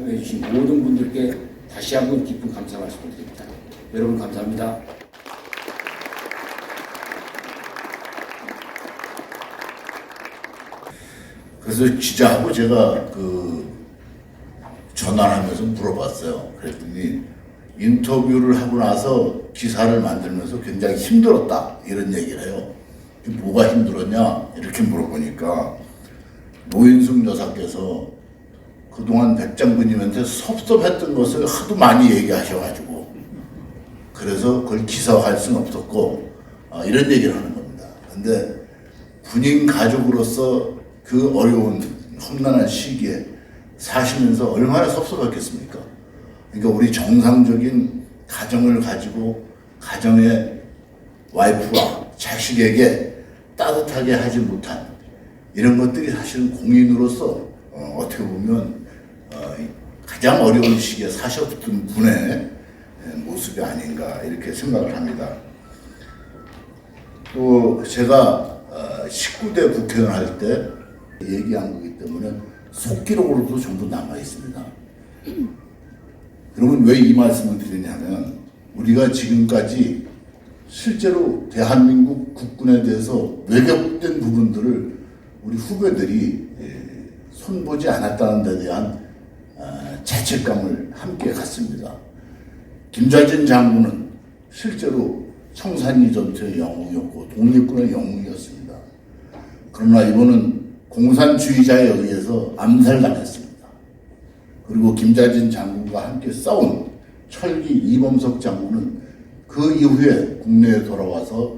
발표해 주신 모든 분들께 다시 한번 깊은 감사 말씀을 드립니다. 여러분 감사합니다. 그래서 기자하고 제가 전화를 하면서 물어봤어요. 그랬더니 인터뷰를 하고 나서 기사를 만들면서 굉장히 힘들었다 이런 얘기를 해요. 뭐가 힘들었냐 이렇게 물어보니까 노인숙 여사께서 그동안 백장군님한테 섭섭했던 것을 하도 많이 얘기하셔가지고 그래서 그걸 기사화할 수는 없었고 이런 얘기를 하는 겁니다. 근데 군인 가족으로서 그 어려운 험난한 시기에 사시면서 얼마나 섭섭했겠습니까? 그러니까 우리 정상적인 가정을 가지고 가정의 와이프와 자식에게 따뜻하게 하지 못한 이런 것들이 사실은 공인으로서 어떻게 보면 가장 어려운 시기에 사셨던 분의 모습이 아닌가 이렇게 생각을 합니다. 또 제가 19대 국회의원 할 때 얘기한 거기 때문에 속기록으로도 전부 남아 있습니다. 그러면 왜 이 말씀을 드리냐면 우리가 지금까지 실제로 대한민국 국군에 대해서 왜곡된 부분들을 우리 후배들이 손보지 않았다는 데 대한 자책감을 함께 갖습니다. 김좌진 장군은 실제로 청산리 전투의 영웅이었고 독립군의 영웅이었습니다. 그러나 이번은 공산주의자에 의해서 암살당했습니다. 그리고 김좌진 장군과 함께 싸운 철기 이범석 장군은 그 이후에 국내에 돌아와서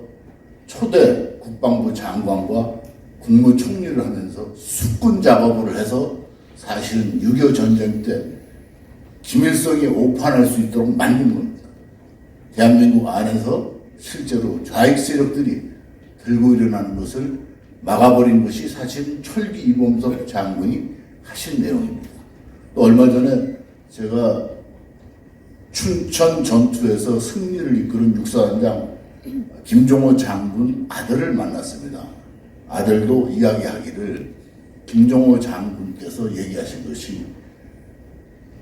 초대 국방부 장관과 국무총리를 하면서 숙군 작업을 해서 사실은 6.25 전쟁 때 김일성이 오판할 수 있도록 만든 겁니다. 대한민국 안에서 실제로 좌익 세력들이 들고 일어나는 것을 막아버린 것이 사실 철기 이범석 장군이 하신 내용입니다. 또 얼마 전에 제가 춘천 전투에서 승리를 이끄는 육사단장 김종호 장군 아들을 만났습니다. 아들도 이야기하기를 김종호 장군께서 얘기하신 것이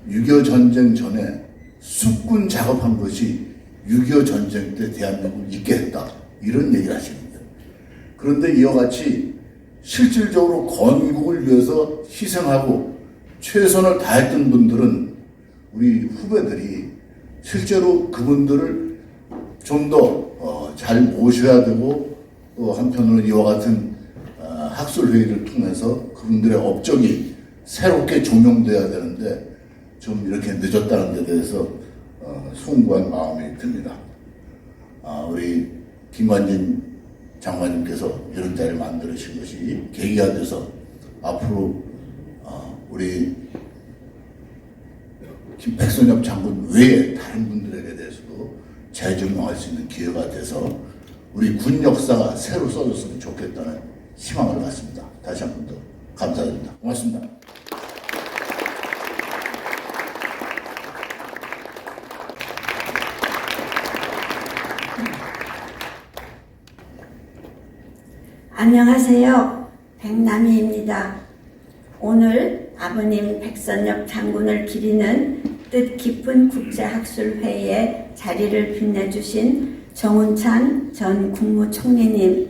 6.25 전쟁 전에 숙군 작업한 것이 6.25 전쟁 때 대한민국을 있게 했다. 이런 얘기를 하십니다. 그런데 이와 같이 실질적으로 건국을 위해서 희생하고 최선을 다했던 분들은 우리 후배들이 실제로 그분들을 좀 더 잘 모셔야 되고 또 한편으로 이와 같은 학술회의를 통해서 그분들의 업적이 새롭게 조명돼야 되는데 좀 이렇게 늦었다는 데 대해서 숭고한 마음이 듭니다. 우리 김관진 장관님께서 이런 자리를 만드신 것이 계기가 돼서 앞으로 우리 백선엽 장군 외에 다른 분들에게 대해서도 재조명할 수 있는 기회가 돼서 우리 군 역사가 새로 써졌으면 좋겠다는 희망을 갖습니다. 다시 한 번 더 감사드립니다. 고맙습니다. 안녕하세요. 백남희입니다. 오늘 아버님 백선엽 장군을 기리는 뜻깊은 국제학술회의에 자리를 빛내주신 정운찬 전 국무총리님,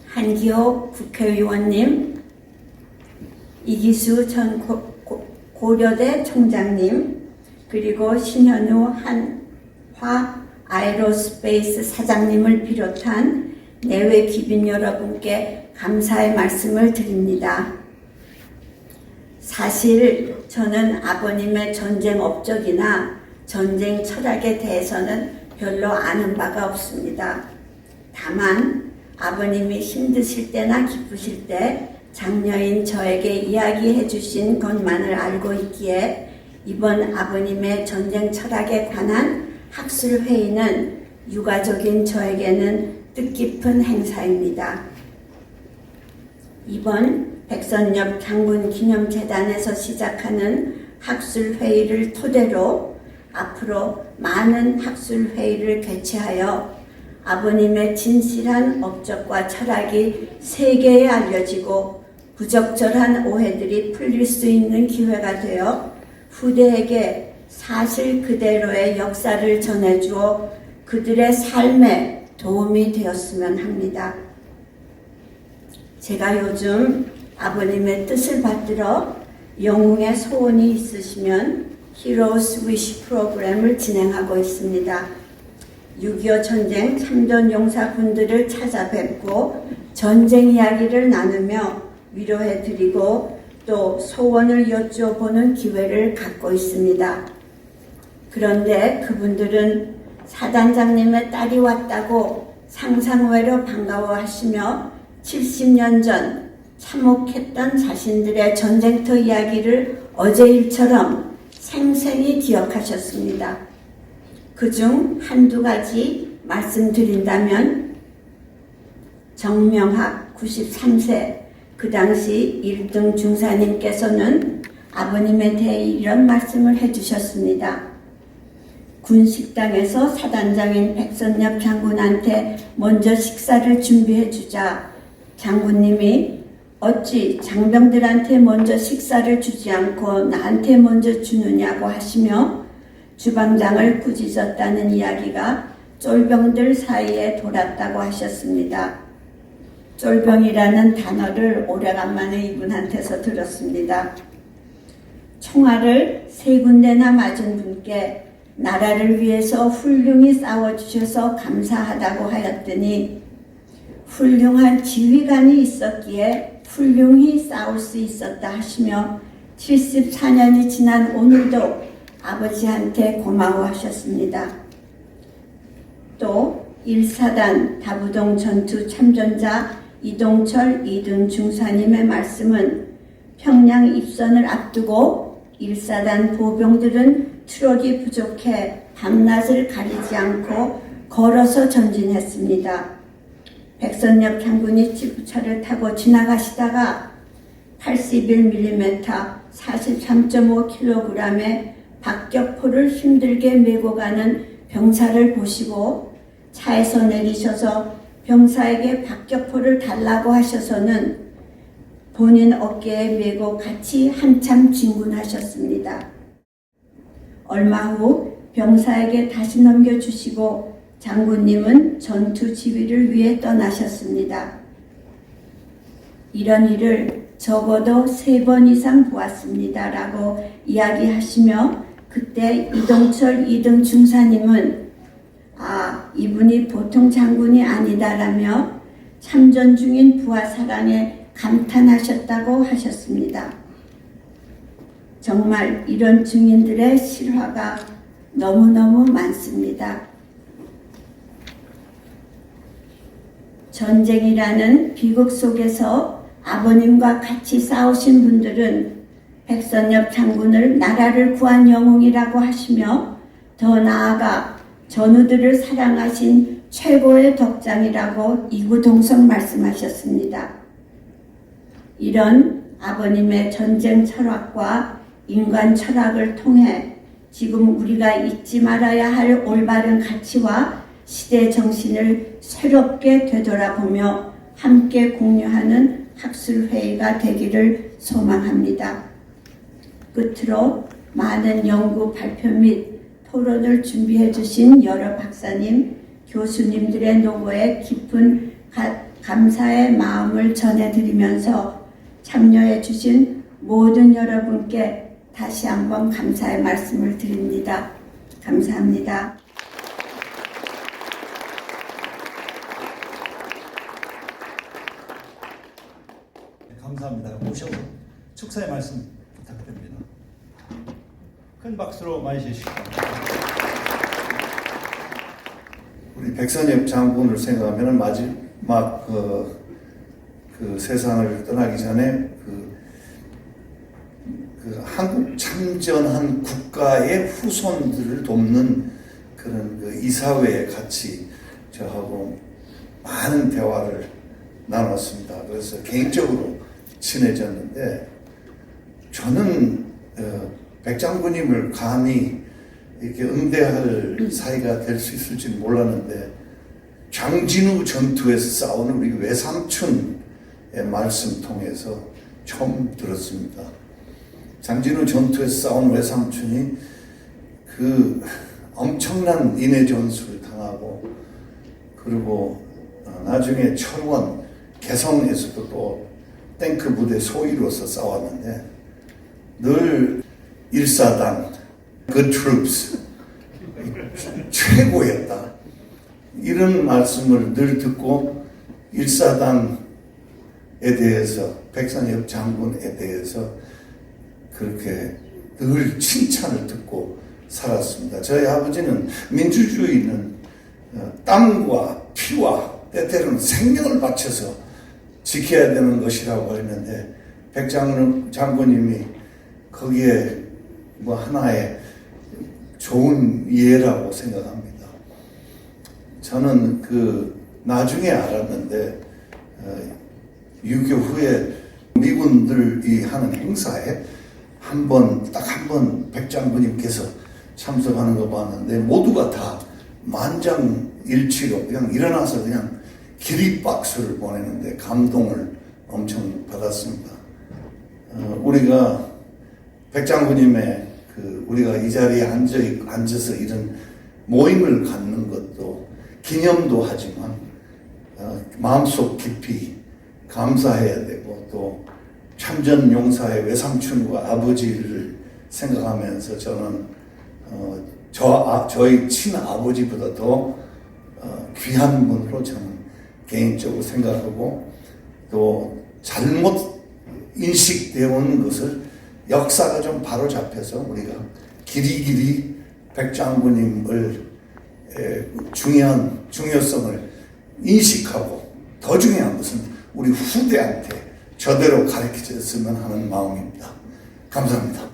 한기호 국회의원님, 이기수 전 고려대 총장님, 그리고 신현우 한화 아이로스페이스 사장님을 비롯한 내외 귀빈 여러분께 감사의 말씀을 드립니다. 사실 저는 아버님의 전쟁 업적이나 전쟁 철학에 대해서는 별로 아는 바가 없습니다. 다만 아버님이 힘드실 때나 기쁘실 때 장녀인 저에게 이야기해 주신 것만을 알고 있기에 이번 아버님의 전쟁 철학에 관한 학술회의는 유가족인 저에게는 뜻깊은 행사입니다. 이번 백선엽 장군 기념재단에서 시작하는 학술회의를 토대로 앞으로 많은 학술회의를 개최하여 아버님의 진실한 업적과 철학이 세계에 알려지고 부적절한 오해들이 풀릴 수 있는 기회가 되어 후대에게 사실 그대로의 역사를 전해주어 그들의 삶에 도움이 되었으면 합니다. 제가 요즘 아버님의 뜻을 받들어 영웅의 소원이 있으시면 Heroes Wish 프로그램을 진행하고 있습니다. 6.25 전쟁 참전 용사분들을 찾아뵙고 전쟁 이야기를 나누며 위로해드리고 또 소원을 여쭤보는 기회를 갖고 있습니다. 그런데 그분들은 사단장님의 딸이 왔다고 상상외로 반가워하시며 70년 전 참혹했던 자신들의 전쟁터 이야기를 어제 일처럼 생생히 기억하셨습니다. 그중 한두 가지 말씀드린다면 정명학 93세 그 당시 1등 중사님께서는 아버님에 대해 이런 말씀을 해주셨습니다. 군식당에서 사단장인 백선엽 장군한테 먼저 식사를 준비해주자 장군님이 어찌 장병들한테 먼저 식사를 주지 않고 나한테 먼저 주느냐고 하시며 주방장을 꾸짖었다는 이야기가 쫄병들 사이에 돌았다고 하셨습니다. 쫄병이라는 단어를 오래간만에 이분한테서 들었습니다. 총알을 3군데나 맞은 분께 나라를 위해서 훌륭히 싸워주셔서 감사하다고 하였더니 훌륭한 지휘관이 있었기에 훌륭히 싸울 수 있었다 하시며 74년이 지난 오늘도 아버지한테 고마워하셨습니다. 또 1사단 다부동 전투 참전자 이동철 2등 중사님의 말씀은 평양 입선을 앞두고 1사단 보병들은 트럭이 부족해 밤낮을 가리지 않고 걸어서 전진했습니다. 백선엽 장군이 지부차를 타고 지나가시다가 81mm 43.5kg의 박격포를 힘들게 메고 가는 병사를 보시고 차에서 내리셔서 병사에게 박격포를 달라고 하셔서는 본인 어깨에 메고 같이 한참 진군하셨습니다. 얼마 후 병사에게 다시 넘겨주시고 장군님은 전투 지휘를 위해 떠나셨습니다. 이런 일을 적어도 3번 이상 보았습니다. 라고 이야기하시며 그때 이동철 2등 중사님은 이분이 보통 장군이 아니다라며 참전 중인 부하 사랑에 감탄하셨다고 하셨습니다. 정말 이런 증인들의 실화가 너무너무 많습니다. 전쟁이라는 비극 속에서 아버님과 같이 싸우신 분들은 백선엽 장군을 나라를 구한 영웅이라고 하시며 더 나아가 전우들을 사랑하신 최고의 덕장이라고 이구동성 말씀하셨습니다. 이런 아버님의 전쟁 철학과 인간 철학을 통해 지금 우리가 잊지 말아야 할 올바른 가치와 시대 정신을 새롭게 되돌아보며 함께 공유하는 학술회의가 되기를 소망합니다. 끝으로 많은 연구 발표 및 토론을 준비해 주신 여러 박사님, 교수님들의 노고에 깊은 감사의 마음을 전해드리면서 참여해 주신 모든 여러분께 다시 한번 감사의 말씀을 드립니다. 감사합니다. 감사합니다. 오셔서 축사의 말씀 부탁드립니다. 큰 박수로 맞이해주시기 바랍니다. 우리 백선엽 장군을 생각하면 마지막 그 세상을 떠나기 전에 그 한국 참전한 국가의 후손들을 돕는 그런 그 이사회에 같이 저하고 많은 대화를 나눴습니다. 그래서 개인적으로 친해졌는데 저는 백 장군님을 감히 이렇게 응대할 사이가 될 수 있을지는 몰랐는데 장진우 전투에서 싸우는 우리 외삼촌의 말씀 통해서 처음 들었습니다. 장진우 전투에서 싸운 외삼촌이 그 엄청난 인해 전술을 당하고, 그리고 나중에 철원 개성에서도 또 탱크 부대 소위로서 싸웠는데 늘 일사단 good troops 최고였다, 이런 말씀을 늘 듣고 일사단에 대해서, 백선엽 장군에 대해서 그렇게 늘 칭찬을 듣고 살았습니다. 저희 아버지는 민주주의는 땀과 피와 때때로는 생명을 바쳐서 지켜야 되는 것이라고 했는데, 백장군 장군님이 거기에 뭐 하나의 좋은 예라고 생각합니다. 저는 그 나중에 알았는데 6.25 후에 미군들이 하는 행사에 딱 한 번 백장군님께서 참석하는 거 봤는데, 모두가 다 만장일치로 그냥 일어나서 그냥 기립박수를 보내는데 감동을 엄청 받았습니다. 우리가 백장군님의 우리가 이 자리에 앉아서 이런 모임을 갖는 것도 기념도 하지만 마음속 깊이 감사해야 되고, 또 참전용사의 외삼촌과 아버지를 생각하면서 저는 저희 친아버지보다 더 귀한 분으로 저는 개인적으로 생각하고, 또 잘못 인식되어 온 것을 역사가 좀 바로잡혀서 우리가 길이길이 백장군님을 중요성을 인식하고, 더 중요한 것은 우리 후대한테 저대로 가르쳐줬으면 하는 마음입니다. 감사합니다.